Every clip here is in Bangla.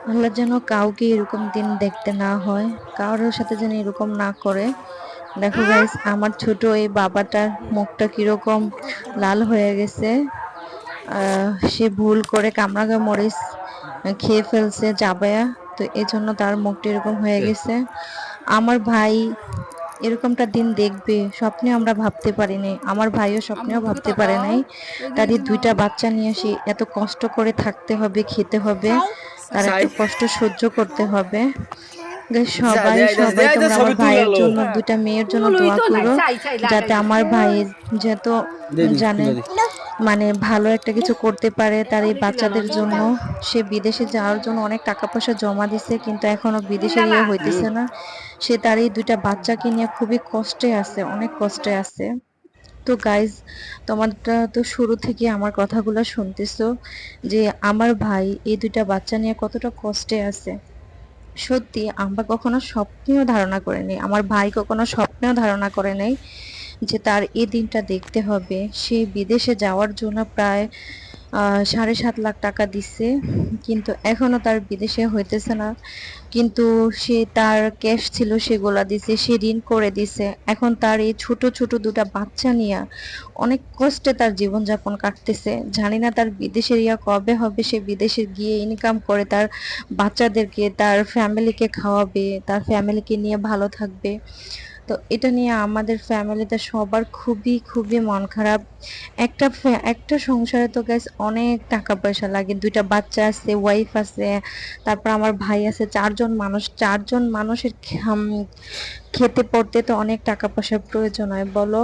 আল্লাহ যেন কাউকে এরকম দিন দেখতে না হয়, কারোর সাথে যেন এরকম না করে। দেখো গাইস, আমার ছোট এই বাবাটার মুখটা কিরকম লাল হয়ে গেছে। সে ভুল করে কামরাঙা মরিচ খেয়ে ফেলছে চাবায়া, তো এজন্য তার মুখটা এরকম হয়ে গেছে। আমার ভাই এরকমটা দিন দেখবে স্বপ্নে আমরা ভাবতে পারিনি, আমার ভাইও স্বপ্নেও ভাবতে পারে নাই তারই দুইটা বাচ্চা নিয়ে সে এত কষ্ট করে থাকতে হবে, খেতে হবে, তার এত কষ্ট সহ্য করতে হবে। গাইস, সবাই সবাই তোমরা আমার ভাইয়ের জন্য, দুইটা মেয়ের জন্য দোয়া করো, যাতে আমার ভাই যত জানে মানে ভালো একটা কিছু করতে পারে তার এই বাচ্চাদের জন্য। সে বিদেশে যাওয়ার জন্য অনেক টাকা পয়সা জমা দিছে, কিন্তু এখনো বিদেশের হইতেছে না। সে তার এই দুইটা বাচ্চাকে নিয়ে খুবই কষ্টে আছে, অনেক কষ্টে আছে। তো গাইজ, তোমরা তো শুরু থেকে আমার কথাগুলো শুনতেছো যে আমার ভাই এই দুইটা বাচ্চা নিয়ে কতটা কষ্টে আছে। সত্যি আমরা কখনো স্বপ্নেও ধারণা করিনি, আমার ভাই কখনো স্বপ্নেও ধারণা করে নাই যে তার এই দিনটা দেখতে হবে। সে বিদেশে যাওয়ার জন্য প্রায় 7.5 লাখ টাকা দিছে, কিন্তু এখনো তার বিদেশে হইতেছে না। কিন্তু সে তার ক্যাশ ছিল সেগুলা দিছে, সে ঋণ করে দিছে। এখন তার এই ছোট ছোট দুটা বাচ্চা নিয়ে অনেক কষ্টে তার জীবনযাপন কাটতেছে। জানি না তার বিদেশের কবে হবে, সে বিদেশে গিয়ে ইনকাম করে তার বাচ্চাদেরকে, তার ফ্যামিলিকে খাওয়াবে, তার ফ্যামিলিকে নিয়ে ভালো থাকবে। তো এটা নিয়ে আমাদের ফ্যামিলিতে সবার খুবই খুবই মন খারাপ। একটা সংসারে তো গাইস অনেক টাকা পয়সা লাগে, দুইটা বাচ্চা আছে, ওয়াইফ আছে, তারপর আমার ভাই আছে, চারজন মানুষ, চারজন মানুষের খেতে পড়তে তো অনেক টাকা পয়সার প্রয়োজন হয় বলো।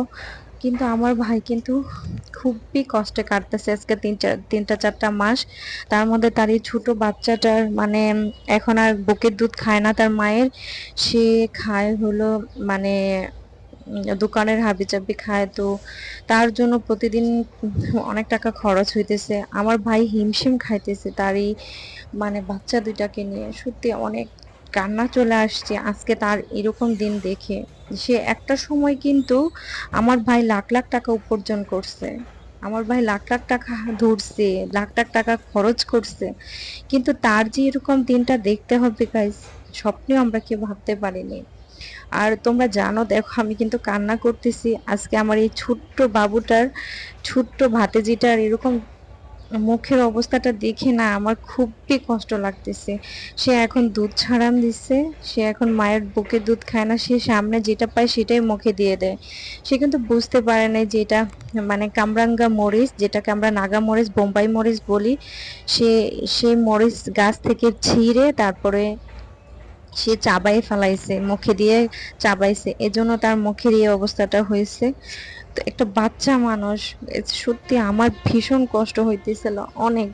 কিন্তু আমার ভাই কিন্তু খুবই কষ্টে কাটতেছে আজকে তিনটা চারটা মাস। তার মধ্যে তার এই ছোট বাচ্চাটার মানে এখন আর বুকের দুধ খায় না তার মায়ের, সে খায় হলো মানে দোকানের হাবিজাবি খায়। তো তার জন্য প্রতিদিন অনেক টাকা খরচ হইতেছে, আমার ভাই হিমশিম খাইতেছে তার এই মানে বাচ্চা দুইটাকে নিয়ে। সত্যি অনেক কান্না চলে আসছে আজকে তার এরকম দিন দেখে। সে একটা সময় কিন্তু আমার ভাই লাখ লাখ টাকা উপার্জন করছে, আমার ভাই লাখ লাখ টাকা ধরছে, লাখ লাখ টাকা খরচ করছে, কিন্তু তার যে এরকম দিনটা দেখতে হবে গাইস, স্বপ্নেও আমরা কেউ ভাবতে পারিনি। আর তোমরা জানো, দেখো আমি কিন্তু কান্না করতেছি আজকে আমার এই ছোট্ট বাবুটার, ছোট্ট ভাতিজিটার এরকম মুখের অবস্থাটা দেখে না আমার খুবই কষ্ট লাগতেছে। সে এখন দুধ ছাড়ান দিচ্ছে, সে এখন মায়ের বুকে দুধ খায় না, সে সামনে যেটা পায় সেটাই মুখে দিয়ে দেয়। সে কিন্তু বুঝতে পারে না যে এটা মানে কামরাঙ্গা মরিচ, যেটাকে আমরা নাগা মরিচ, বোম্বাই মরিচ বলি। সে সেই মরিচ গাছ থেকে ছিঁড়ে তারপরে সে চাবাই ফেলাইছে, মুখে দিয়ে চাবাইছে, এজন্য তার মুখের এই অবস্থাটা হয়েছে। তো একটা বাচ্চা মানুষ, সত্যি আমার ভীষণ কষ্ট হইতেছিল অনেক।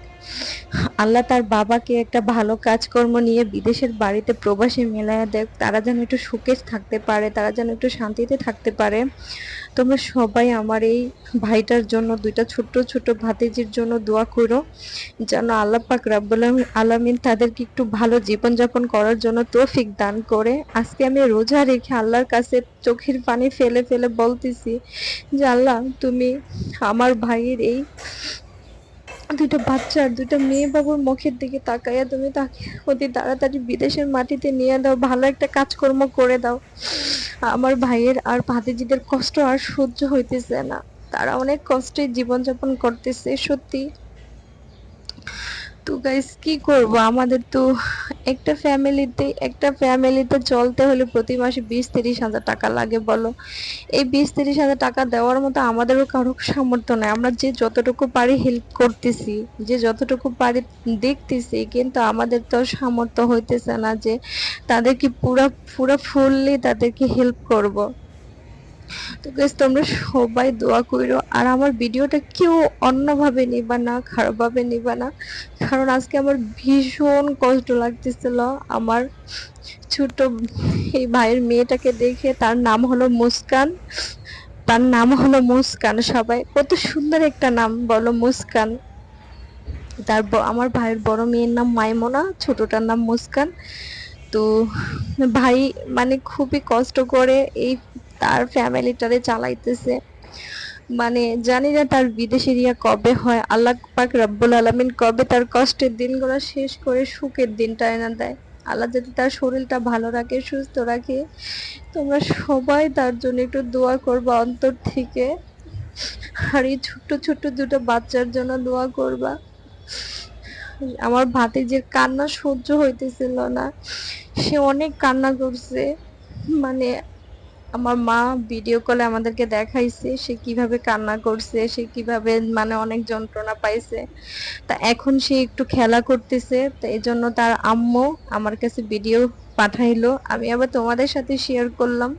আল্লাহ তার বাবাকে একটা ভালো কাজকর্ম নিয়ে বিদেশের বাড়িতে প্রবাসী মিলাইয়া দেখ, তারা যেন একটু সুখে থাকতে পারে, তারা যেন একটু শান্তিতে থাকতে পারে। তোমরা সবাই আমার এই ভাইটার জন্য, দুইটা ছোট্ট ছোট্ট ভাতিজির জন্য দোয়া করো, যেন আল্লাহ পাক রব্বুল আলামিন তাদেরকে একটু ভালো জীবনযাপন করার জন্য তৌফিক দান করে। আজকে আমি রোজা রেখে আল্লাহর কাছে চোখের পানি ফেলে ফেলে বলতেছি যে আল্লাহ, তুমি আমার ভাইয়ের এই দুইটা বাচ্চা আর দুইটা মেয়ে বাবুর মুখের দিকে তাকাইয়া তুমি তাকে অতি তাড়াতাড়ি বিদেশের মাটিতে নিয়ে দাও, ভালো একটা কাজকর্ম করে দাও। আমার ভাইয়ের আর ভাতিজিদের কষ্ট আর সহ্য হইতেছে না, তারা অনেক কষ্টে জীবনযাপন করতেছে সত্যি। তো গাইস, কি করব, আমাদের তো একটা ফ্যামিলিতে চলতে হলে প্রতি মাসে 20-30 হাজার টাকা লাগে বলো। এই 20-30 হাজার টাকা দেওয়ার মতো আমাদেরও কারো সামর্থ্য নাই। আমরা যে যতটুকু পারি হেল্প করতেছি, যে যতটুকু পারি দেখতেছি, কিন্তু আমাদের তো সামর্থ্য হইতেছে না যে তাদেরকে পুরা পুরা ফুললি তাদেরকে হেল্প করব। তো গাইস, তোমরা সবাই দোয়া কইরো, আর আমার ভিডিওটা কেউ অন্যভাবে নিবা না, খারাপ ভাবে নিবা না, কারণ আজকে আমার ভীষণ কষ্ট লাগতেছিল আমার ছোট এই ভাইয়ের মেয়েটাকে দেখে। তার নাম হলো মুস্কান, তার নাম হলো মুস্কান। সবাই কত সুন্দর একটা নাম বলো, মুস্কান। আমার ভাইয়ের বড় মেয়ের নাম মাইমোনা, ছোটটার নাম মুস্কান। তো ভাই মানে খুবই কষ্ট করে এই তার ফ্যামিলিটারে চালাইতেছে। মানে জানি না তার বিদেশের ইয়া কবে হয়, আল্লাহ পাক রব্বুল আলামিন কবে তার কষ্টের দিনগুলো শেষ করে সুখের দিনটা এনে দেয়। আল্লাহ যদি তার শরীরটা ভালো রাখে, সুস্থ রাখে, তোমরা সবাই তার জন্য একটু দোয়া করবা অন্তর থেকে। আর এই ছোট্ট ছোট্ট দুটো বাচ্চার জন্য দোয়া করবা। আমার ভাতিজির কান্না সহ্য হইতেছিল না, সে অনেক কান্না করছে। মানে আমার মা ভিডিও কলে আমাদেরকে দেখাইছে সে কিভাবে কান্না করছে, সে কিভাবে মানে অনেক যন্ত্রণা পাইছে। তা এখন সে একটু খেলা করতেছে, তো এই জন্য তার আম্মু আমার কাছে ভিডিও পাঠাইলো, আমি আবার তোমাদের সাথে শেয়ার করলাম।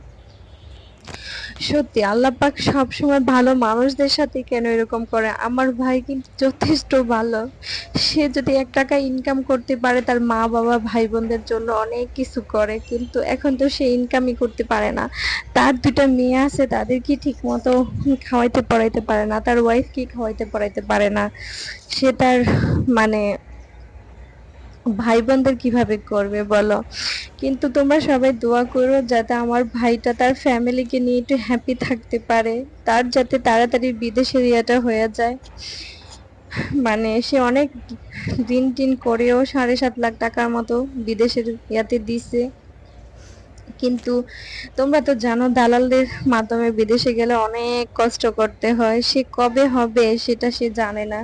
সত্যি আল্লাহ পাক সবসময় ভালো মানুষদের সাথে কেন এরকম করে। আমার ভাই কিন্তু যথেষ্ট ভালো, সে যদি 1 টাকা ইনকাম করতে পারে তার মা বাবা ভাই বোনদের জন্য অনেক কিছু করে, কিন্তু এখন তো সে ইনকামই করতে পারে না। তার 2টা মেয়ে আছে, তাদের কি ঠিক মতো খাওয়াইতে পড়াইতে পারে না, তার ওয়াইফ কি খাওয়াইতে পড়াইতে পারে না, সে তার মানে ভাই বোনদের কিভাবে করবে বলো। কিন্তু তোমরা সবাই দোয়া করো যাতে আমার ভাইটা তার ফ্যামিলিকে নিয়ে একটু হ্যাপি থাকতে পারে, তার যাতে তাড়াতাড়ি বিদেশের ইয়েটা হয়ে যায়। মানে সে অনেক ঋণ টিন করেও 7.5 লাখ টাকার মতো বিদেশের ইয়াতে দিছে, কিন্তু তোমরা তো জানো দালালদের মাধ্যমে বিদেশে গেলে অনেক কষ্ট করতে হয়, সে কবে হবে সেটা সে জানে না,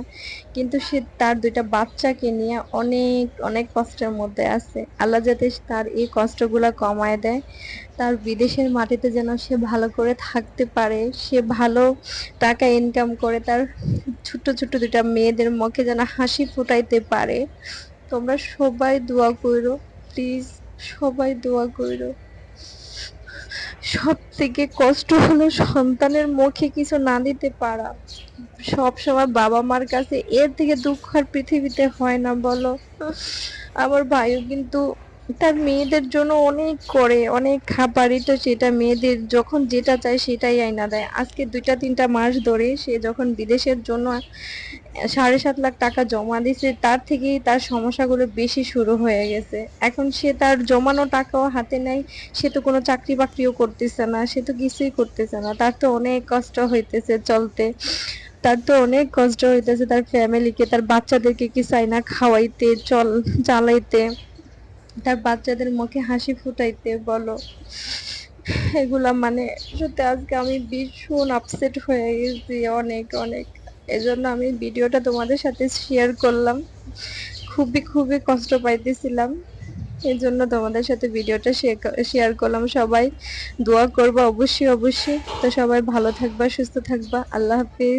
কিন্তু সে তার 2টা বাচ্চাকে নিয়ে অনেক অনেক কষ্টের মধ্যে আছে। আল্লাহ যাতে তার এই কষ্টগুলা কমায় দেয়, তার বিদেশের মাটিতে যেন সে ভালো করে থাকতে পারে, সে ভালো টাকা ইনকাম করে তার ছোট্ট ছোট্ট 2টা মেয়েদের মুখে যেন হাসি ফুটাইতে পারে। তোমরা সবাই দোয়া করো প্লিজ, সবাই দোয়া করো। সব থেকে কষ্ট হলো সন্তানের মুখে কিছু না দিতে পারা। সব সময় বাবা মার কাছে এর থেকে দুঃখ আর পৃথিবীতে হয় না বলো। আমার ভাইও কিন্তু তার মেয়েদের জন্য অনেক করে, অনেক খাবারই তো সেটা মেয়েদের যখন যেটা চায় সেটাই আইনা দেয়। আজকে 2-3টা মাস ধরে সে যখন বিদেশের জন্য 7.5 লাখ টাকা জমা দিছে, তার থেকেই তার সমস্যাগুলো বেশি শুরু হয়ে গেছে। এখন সে তার জমানো টাকাও হাতে নেয়, সে তো কোনো চাকরি বাকরিও করতেছে না, সে তো কিছুই করতেছে না, তার তো অনেক কষ্ট হইতেছে চলতে, তার তো অনেক কষ্ট হইতেছে তার ফ্যামিলিকে, তার বাচ্চাদেরকে কি চাই না খাওয়াইতে, চালাইতে, তার বাচ্চাদের মুখে হাসি ফুটাইতে বলো। এগুলা মানে সত্যি আজকে আমি ভীষণ আপসেট হয়ে গেছি অনেক অনেক। এজন্য আমি ভিডিওটা তোমাদের সাথে শেয়ার করলাম, খুবই খুবই কষ্ট পাইতেছিলাম, এজন্য তোমাদের সাথে ভিডিওটা শেয়ার করলাম। সবাই দোয়া করবা অবশ্যই অবশ্যই। তো সবাই ভালো থাকবা, সুস্থ থাকবা, আল্লাহ হাফিজ।